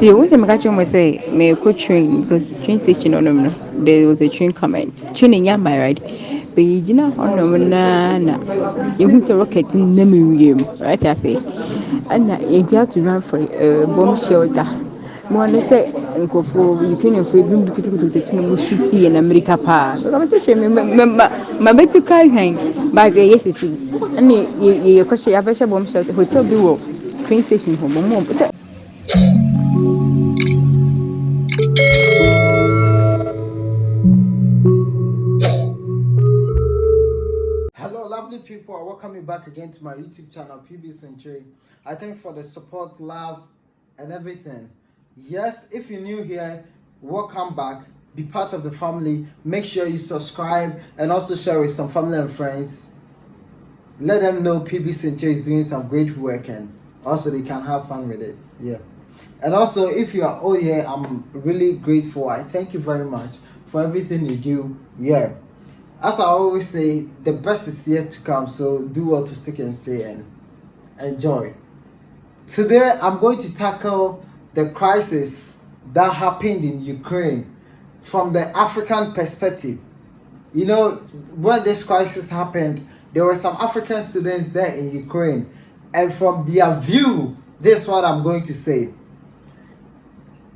See, once I catch you, say, may I could train because train station on them, there was a train coming. Training, yeah, my ride. But you know, on them, na, you who's a rocket in the museum, right? I say, and you have to run for a bomb shelter. One say, and go for you can afraid to the Mushuti in America. Pa, I'm to show me my better cry hang, but yes, it's and you question, I bet a bomb shelter, hotel be train station home. Hello, lovely people. I welcome you back again to my YouTube channel, Sencherey. I thank for the support, love, and everything. Yes, if you're new here, welcome back. Be part of the family. Make sure you subscribe and also share with some family and friends. Let them know Sencherey is doing some great work and also they can have fun with it. Yeah. And also, if you are all here, I'm really grateful. I thank you very much for everything you do. Yeah. As I always say, the best is yet to come, so do well to stick and stay and enjoy. Today, I'm going to tackle the crisis that happened in Ukraine from the African perspective. You know, when this crisis happened, there were some African students there in Ukraine, and from their view, this is what I'm going to say.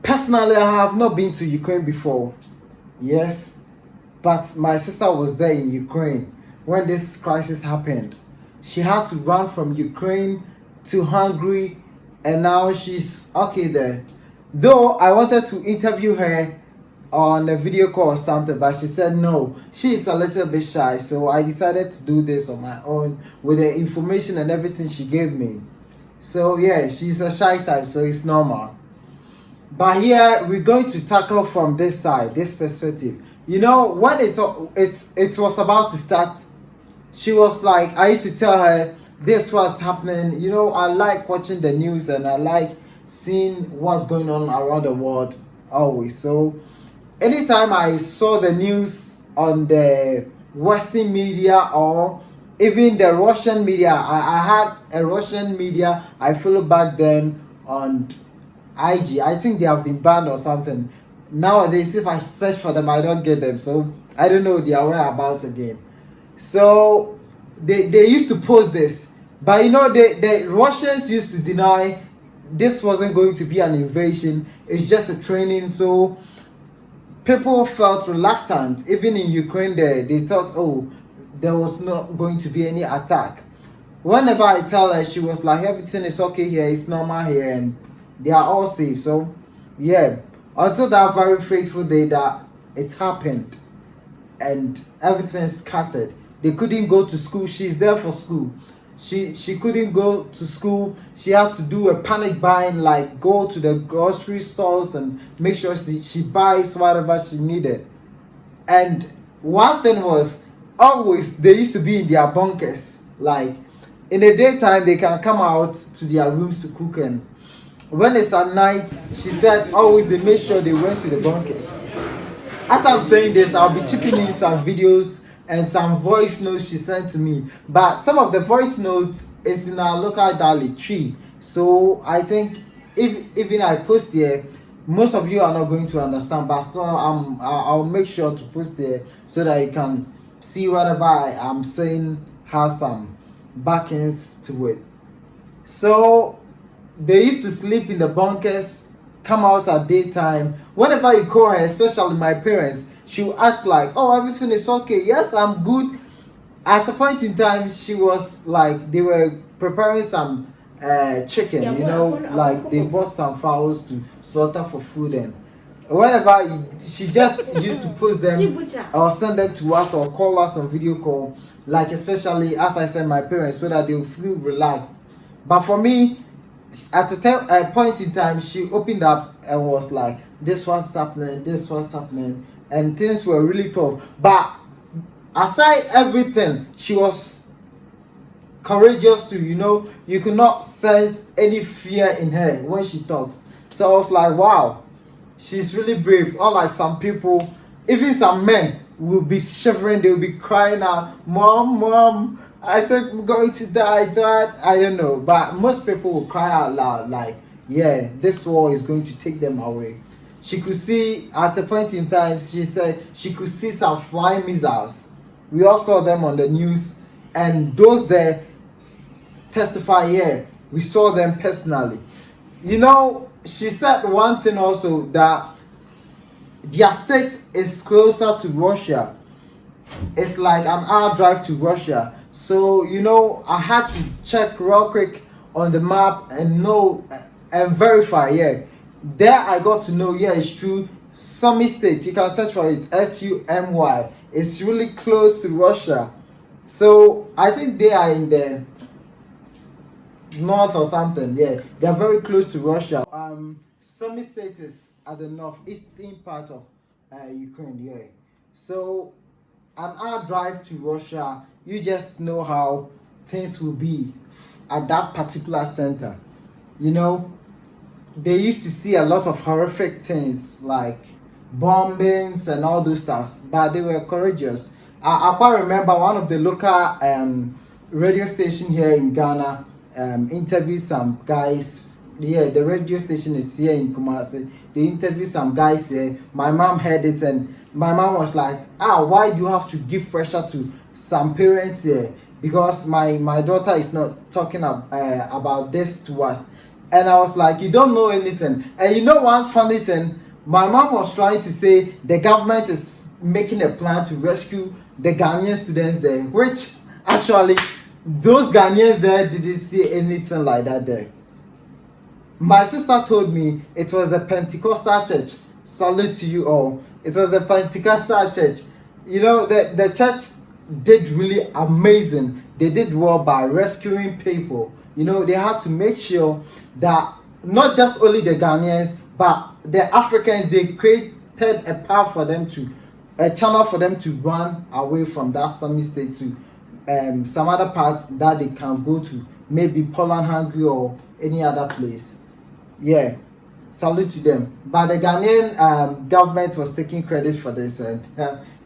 Personally, I have not been to Ukraine before. Yes, but my sister was there in Ukraine when this crisis happened. She had to run from Ukraine to Hungary and now she's okay there. Though I wanted to interview her on a video call or something, but she said no. She is a little bit shy, so I decided to do this on my own with the information and everything she gave me. So yeah, she's a shy type, so it's normal. But here we're going to tackle from this side, this perspective. You know, when it was about to start, she was like, I used to tell her this was happening. You know, I like watching the news and I like seeing what's going on around the world always. So anytime I saw the news on the Western media or even the Russian media, I had a Russian media I followed back then on IG. I think they have been banned or something. Nowadays, if I search for them, I don't get them. So I don't know their whereabouts again. So they used to post this. But you know, the Russians used to deny this wasn't going to be an invasion. It's just a training. So people felt reluctant. Even in Ukraine, they thought, oh, there was not going to be any attack. Whenever I tell her, she was like, everything is okay here. It's normal here. And they are all safe. So yeah, until that very fateful day that it happened and everything scattered. They couldn't go to school. She's there for school. She couldn't go to school. She had to do a panic buying, like go to the grocery stores and make sure she buys whatever she needed. And one thing was, always they used to be in their bunkers. Like in the daytime they can come out to their rooms to cook, and when it's at night, she said always they make sure they went to the bunkers. As I'm saying this, I'll be chipping in some videos and some voice notes she sent to me. But some of the voice notes is in our local dialect tree. So I think if even I post here, most of you are not going to understand. But still, I'll make sure to post here so that you can see whatever I am saying has some backings to it. So they used to sleep in the bunkers, come out at daytime. Whenever you call her, especially my parents, she will act like, oh, everything is okay. Yes, I'm good. At a point in time, she was like, they were preparing some chicken, you know, like they bought some fowls to slaughter for food. And whenever she just used to post them or send them to us or call us on video call, like especially as I said, my parents, so that they will feel relaxed. But for me, at a point in time, she opened up and was like, this was happening, and things were really tough. But aside everything, she was courageous too. You know, you could not sense any fear in her when she talks. So I was like, wow, she's really brave. Unlike some people, even some men will be shivering, they'll be crying out, mom, I think I'm going to die, Dad. I don't know. But most people will cry out loud, like yeah, this war is going to take them away. She could see at a point in time, she said she could see some flying missiles. We all saw them on the news, and those there testify, yeah, we saw them personally. You know, she said one thing also, that their state is closer to Russia. It's like an hour drive to Russia. So, you know, I had to check real quick on the map and know and verify, yeah. There I got to know, yeah, it's true. Sumy State, you can search for it, Sumy. It's really close to Russia. So I think they are in the north or something, yeah. They are very close to Russia. Sumy State is at the northeastern part of Ukraine, yeah. So an hour drive to Russia, you just know how things will be at that particular center. You know, they used to see a lot of horrific things like bombings and all those stuff, but they were courageous. I quite remember one of the local radio station here in Ghana interviewed some guys. Yeah, the radio station is here in Kumasi. They interviewed some guys here. My mom heard it, and my mom was like, why do you have to give pressure to some parents here? Because my daughter is not talking about this to us. And I was like, you don't know anything. And you know one funny thing? My mom was trying to say the government is making a plan to rescue the Ghanaian students there, which actually those Ghanaians there didn't see anything like that there. My sister told me it was a Pentecostal church. Salute to you all. It was a Pentecostal church. You know, the church did really amazing. They did well by rescuing people. You know, they had to make sure that not just only the Ghanaians, but the Africans, they created a path for them to, a channel for them to run away from that Sumy State to some other parts that they can go to, maybe Poland, Hungary, or any other place. Yeah, salute to them. But the Ghanaian government was taking credit for this, and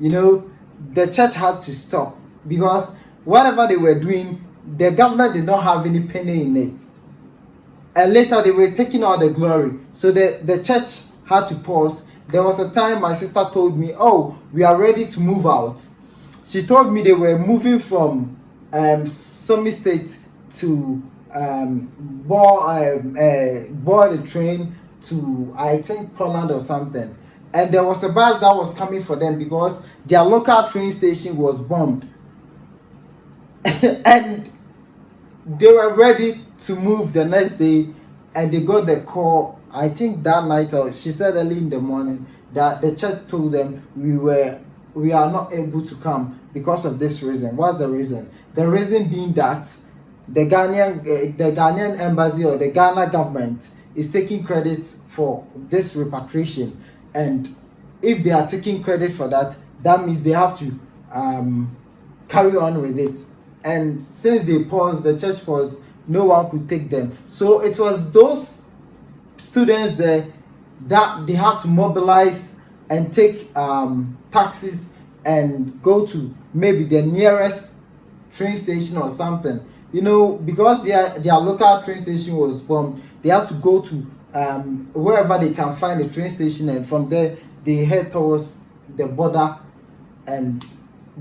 you know, the church had to stop because whatever they were doing, the government did not have any penny in it. And later they were taking all the glory. So the church had to pause. There was a time my sister told me, we are ready to move out. She told me they were moving from Sumy State to board the train to, I think, Poland or something. And there was a bus that was coming for them because their local train station was bombed. And they were ready to move the next day, and they got the call, I think that night, or she said early in the morning, that the church told them we are not able to come because of this reason. What's the reason? The reason being that the Ghanaian embassy or the Ghana government is taking credit for this repatriation, and if they are taking credit for that, that means they have to carry on with it. And since they paused, the church paused, no one could take them. So it was those students there that they had to mobilize and take taxis and go to maybe the nearest train station or something. You know, because their local train station was bombed, they had to go to wherever they can find a train station, and from there they head towards the border and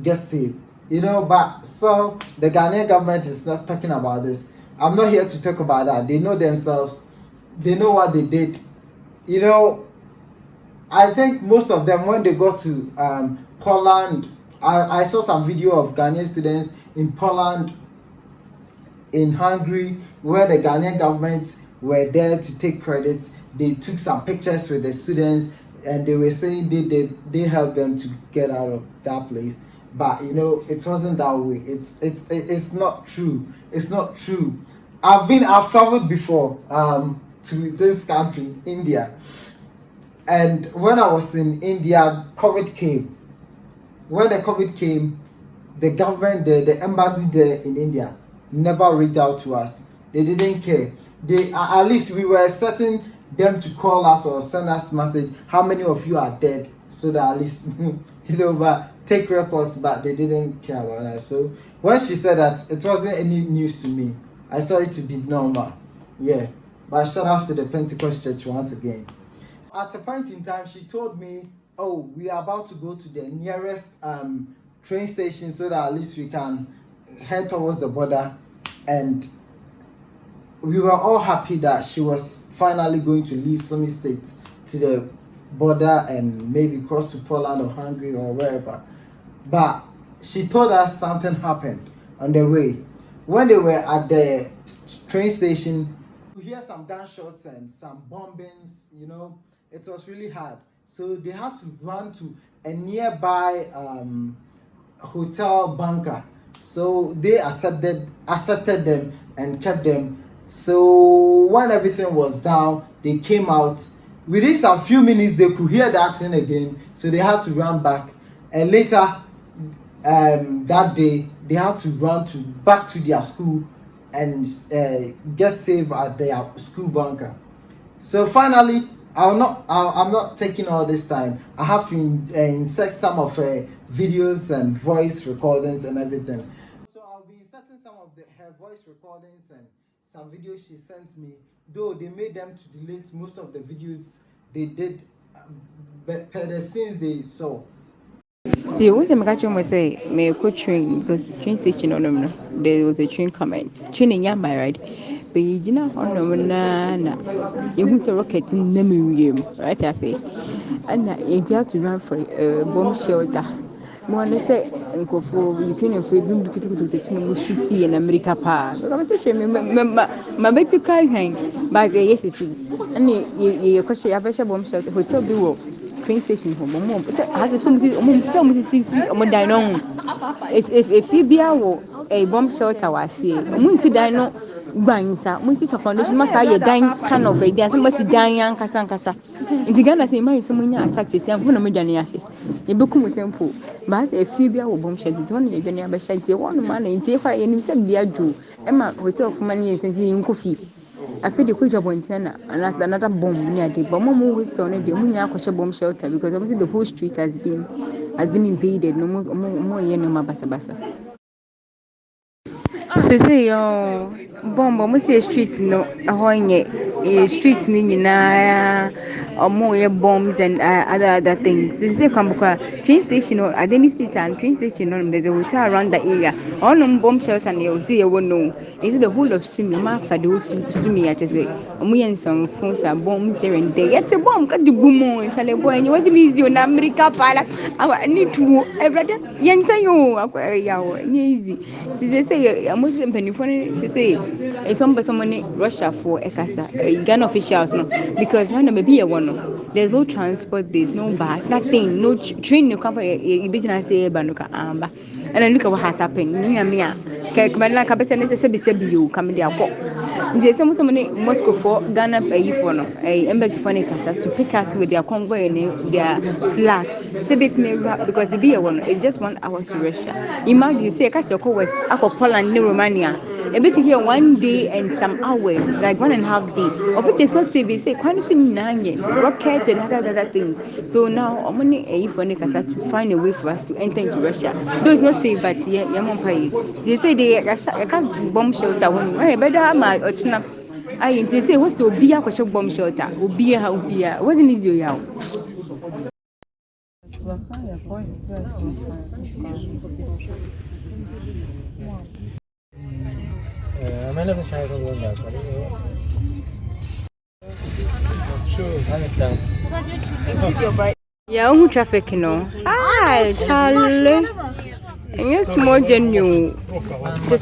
get saved. You know, but so the Ghanaian government is not talking about this. I'm not here to talk about that. They know themselves. They know what they did. You know, I think most of them, when they go to Poland, I saw some video of Ghanaian students in Poland, in Hungary, where the Ghanaian government were there to take credit. They took some pictures with the students, and they were saying they helped them to get out of that place. But you know, it wasn't that way. It's not true. It's not true. I've traveled before to this country, India, and when I was in India, COVID came. When the COVID came, the government, the embassy there in India, never reached out to us. They didn't care. They, at least we were expecting them to call us or send us message, how many of you are dead, so that at least you know, but take records, but they didn't care about that. So when she said that, it wasn't any news to me. I saw it to be normal. Yeah, But shout out to the Pentecost Church once again. At a point in time, she told me, "Oh, we are about to go to the nearest train station so that at least we can head towards the border." And we were all happy that she was finally going to leave Sumy State to the border and maybe cross to Poland or Hungary or wherever. But she told us something happened on the way. When they were at the train station, you hear some gunshots and some bombings, you know, it was really hard. So they had to run to a nearby hotel bunker. So they accepted them and kept them. So when everything was down, they came out. Within some few minutes, they could hear the action again. So they had to run back. And later that day, they had to run back to their school and get safe at their school bunker. So finally, I'm not taking all this time. I have to insert some of videos and voice recordings and everything. So I'll be inserting some of her voice recordings and some videos she sent me. Though they made them to delete most of the videos they did, but per the scenes they saw. So you was a say me could train because train station on them. There was a train coming. Train in my ride. But you know on na you who's a rocket in the museum, right? I say, and you have to run for a bomb shelter. One say go for you can if we bring the city in America pa. I'm to show me my better cry hang. But yes, it's and you question have a bomb shelter hotel be train station home mom has some dino if you be a bomb shelter was here munsi dino gbansa munsi foundation must have dan kind of a some must dan kasa nti Ghana say my some nya attack say am na medwane ase e bekum sempo but if you be a bomb shelter don e be na be shelter one man nti kwa ye nim say bia do e ma hotel of money nti nko fi I feel the coach of Montana and another bomb near the bomb always on it. The Munya bomb shelter because obviously the whole street has been invaded. No more no basa basa. Say bomb street no a street na more bombs and other things. Say train station or at any city and train station there's a hotel around the area. All bomb shelter and you'll see no. Is it the whole of Sumy? Ma for those Sumy I just say and some phones are bombs here and there. It's a bomb cut the boom and tell a boy and you wasn't easy on America pala. I need to brother yenta you easy. They say a Muslim penny to say it's someone Russia for a gun officials no because one may be a one. There's no transport, there's no bus, nothing, no train no come for a business say banuka amba. And then look at what has happened. Mia Kamala Capitan is you come there. There's someone Moscow for Ghana for no a embassy for to pick us with their convoy and their flats. It's a bit because the beer one is just 1 hour to Russia. Imagine you say Casio West, Aqua Poland, Romania. A bit here 1 day and some hours, like 1.5 days. Of it is not safe, they say quite rockets and other things. So now I'm only a for to find a way for us to enter into Russia. Though it's not safe, but yeah, they say they can't bomb shelter when I better have my ochina. I say what's to be a question bomb shelter, Ubia, wasn't easy out. I'm never shy to go back. Sure, yeah, who traffic no? Ah, Charlie. And you're small genuine. Just